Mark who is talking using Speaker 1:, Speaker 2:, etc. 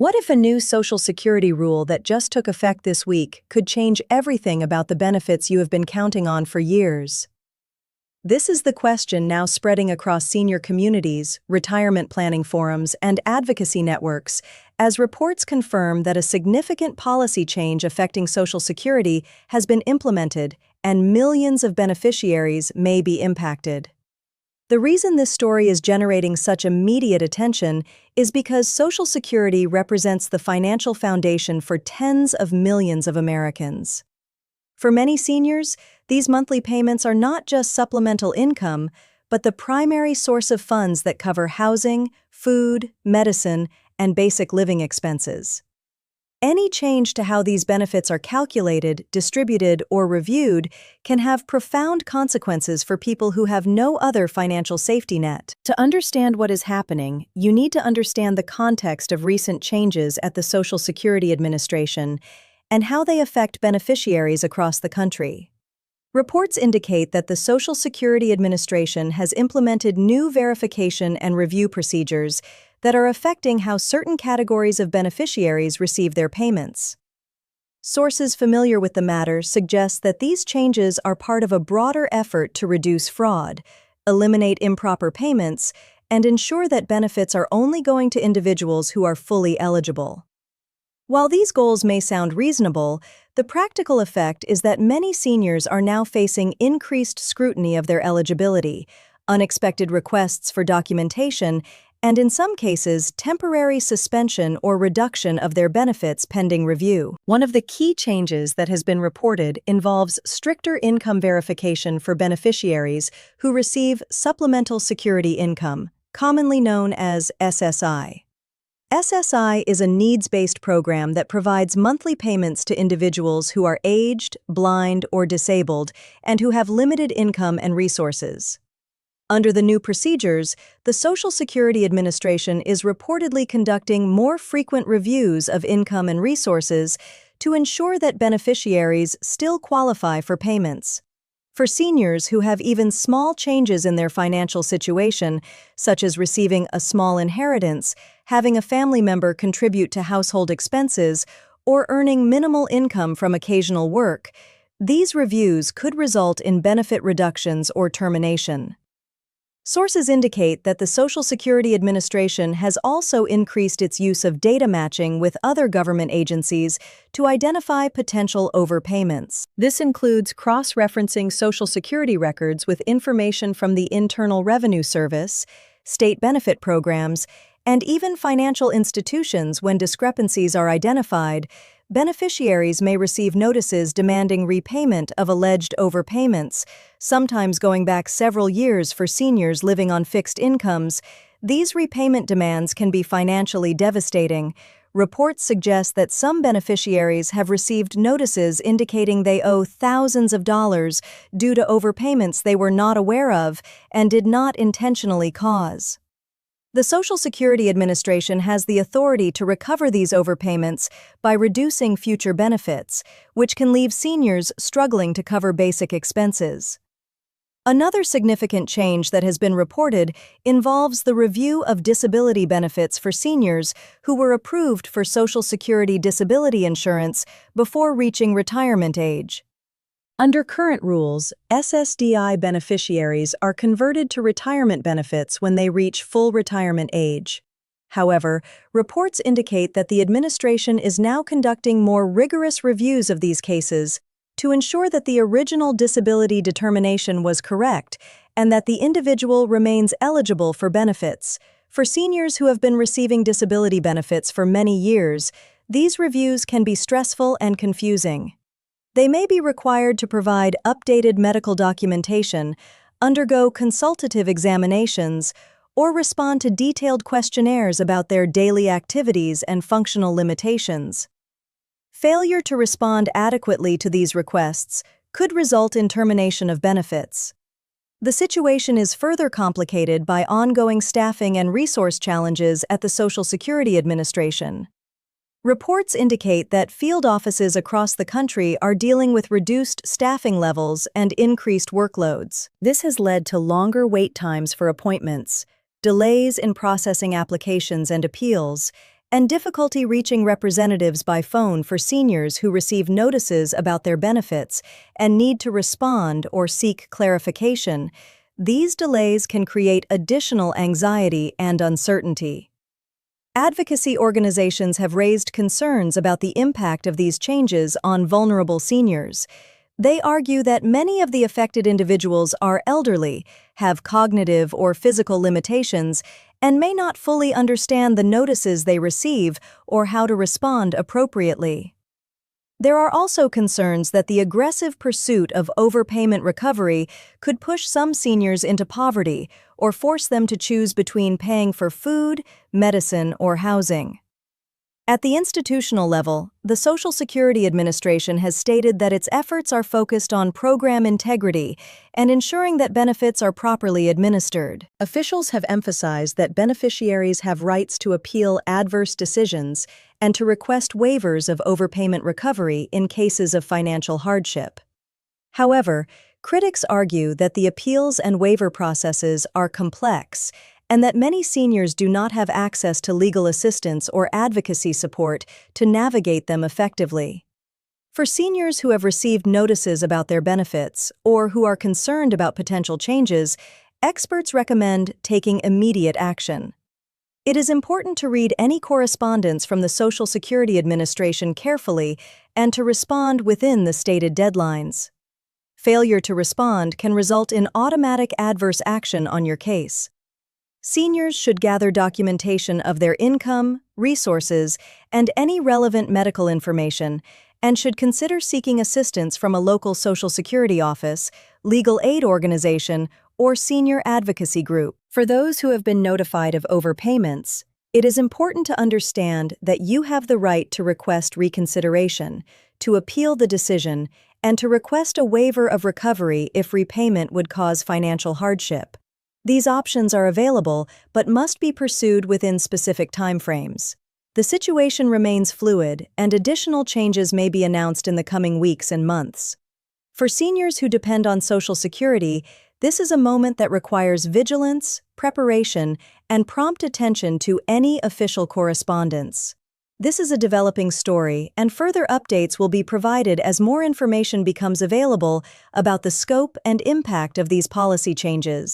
Speaker 1: What if a new Social Security rule that just took effect this week could change everything about the benefits you have been counting on for years? This is the question now spreading across senior communities, retirement planning forums, and advocacy networks, as reports confirm that a significant policy change affecting Social Security has been implemented and millions of beneficiaries may be impacted. The reason this story is generating such immediate attention is because Social Security represents the financial foundation for tens of millions of Americans. For many seniors, these monthly payments are not just supplemental income, but the primary source of funds that cover housing, food, medicine, and basic living expenses. Any change to how these benefits are calculated, distributed, or reviewed can have profound consequences for people who have no other financial safety net. To understand what is happening, you need to understand the context of recent changes at the Social Security Administration and how they affect beneficiaries across the country. Reports indicate that the Social Security Administration has implemented new verification and review procedures that are affecting how certain categories of beneficiaries receive their payments. Sources familiar with the matter suggest that these changes are part of a broader effort to reduce fraud, eliminate improper payments, and ensure that benefits are only going to individuals who are fully eligible. While these goals may sound reasonable, the practical effect is that many seniors are now facing increased scrutiny of their eligibility, unexpected requests for documentation, and in some cases, temporary suspension or reduction of their benefits pending review. One of the key changes that has been reported involves stricter income verification for beneficiaries who receive Supplemental Security Income, commonly known as SSI. SSI is a needs-based program that provides monthly payments to individuals who are aged, blind, or disabled, and who have limited income and resources. Under the new procedures, the Social Security Administration is reportedly conducting more frequent reviews of income and resources to ensure that beneficiaries still qualify for payments. For seniors who have even small changes in their financial situation, such as receiving a small inheritance, having a family member contribute to household expenses, or earning minimal income from occasional work, these reviews could result in benefit reductions or termination. Sources indicate that the Social Security Administration has also increased its use of data matching with other government agencies to identify potential overpayments. This includes cross-referencing Social Security records with information from the Internal Revenue Service, state benefit programs, and even financial institutions. When discrepancies are identified, beneficiaries may receive notices demanding repayment of alleged overpayments, sometimes going back several years for seniors living on fixed incomes. These repayment demands can be financially devastating. Reports suggest that some beneficiaries have received notices indicating they owe thousands of dollars due to overpayments they were not aware of and did not intentionally cause. The Social Security Administration has the authority to recover these overpayments by reducing future benefits, which can leave seniors struggling to cover basic expenses. Another significant change that has been reported involves the review of disability benefits for seniors who were approved for Social Security disability insurance before reaching retirement age. Under current rules, ssdi beneficiaries are converted to retirement benefits when they reach full retirement age. However, reports indicate that the administration is now conducting more rigorous reviews of these cases to ensure that the original disability determination was correct and that the individual remains eligible for benefits. For seniors who have been receiving disability benefits for many years, these reviews can be stressful and confusing. They may be required to provide updated medical documentation, undergo consultative examinations, or respond to detailed questionnaires about their daily activities and functional limitations. Failure to respond adequately to these requests could result in termination of benefits. The situation is further complicated by ongoing staffing and resource challenges at the Social Security Administration. Reports indicate that field offices across the country are dealing with reduced staffing levels and increased workloads. This has led to longer wait times for appointments, delays in processing applications and appeals, and difficulty reaching representatives by phone for seniors who receive notices about their benefits and need to respond or seek clarification. These delays can create additional anxiety and uncertainty. Advocacy organizations have raised concerns about the impact of these changes on vulnerable seniors. They argue that many of the affected individuals are elderly, have cognitive or physical limitations, and may not fully understand the notices they receive or how to respond appropriately. There are also concerns that the aggressive pursuit of overpayment recovery could push some seniors into poverty or force them to choose between paying for food, medicine, or housing. At the institutional level, the Social Security Administration has stated that its efforts are focused on program integrity and ensuring that benefits are properly administered. Officials have emphasized that beneficiaries have rights to appeal adverse decisions and to request waivers of overpayment recovery in cases of financial hardship. However, critics argue that the appeals and waiver processes are complex and that many seniors do not have access to legal assistance or advocacy support to navigate them effectively. For seniors who have received notices about their benefits or who are concerned about potential changes, experts recommend taking immediate action. It is important to read any correspondence from the Social Security Administration carefully and to respond within the stated deadlines. Failure to respond can result in automatic adverse action on your case. Seniors should gather documentation of their income, resources, and any relevant medical information, and should consider seeking assistance from a local Social Security office, legal aid organization, or senior advocacy group. For those who have been notified of overpayments, it is important to understand that you have the right to request reconsideration, to appeal the decision, and to request a waiver of recovery if repayment would cause financial hardship. These options are available but must be pursued within specific timeframes. The situation remains fluid, and additional changes may be announced in the coming weeks and months. For seniors who depend on Social Security, this is a moment that requires vigilance, preparation, and prompt attention to any official correspondence. This is a developing story, and further updates will be provided as more information becomes available about the scope and impact of these policy changes.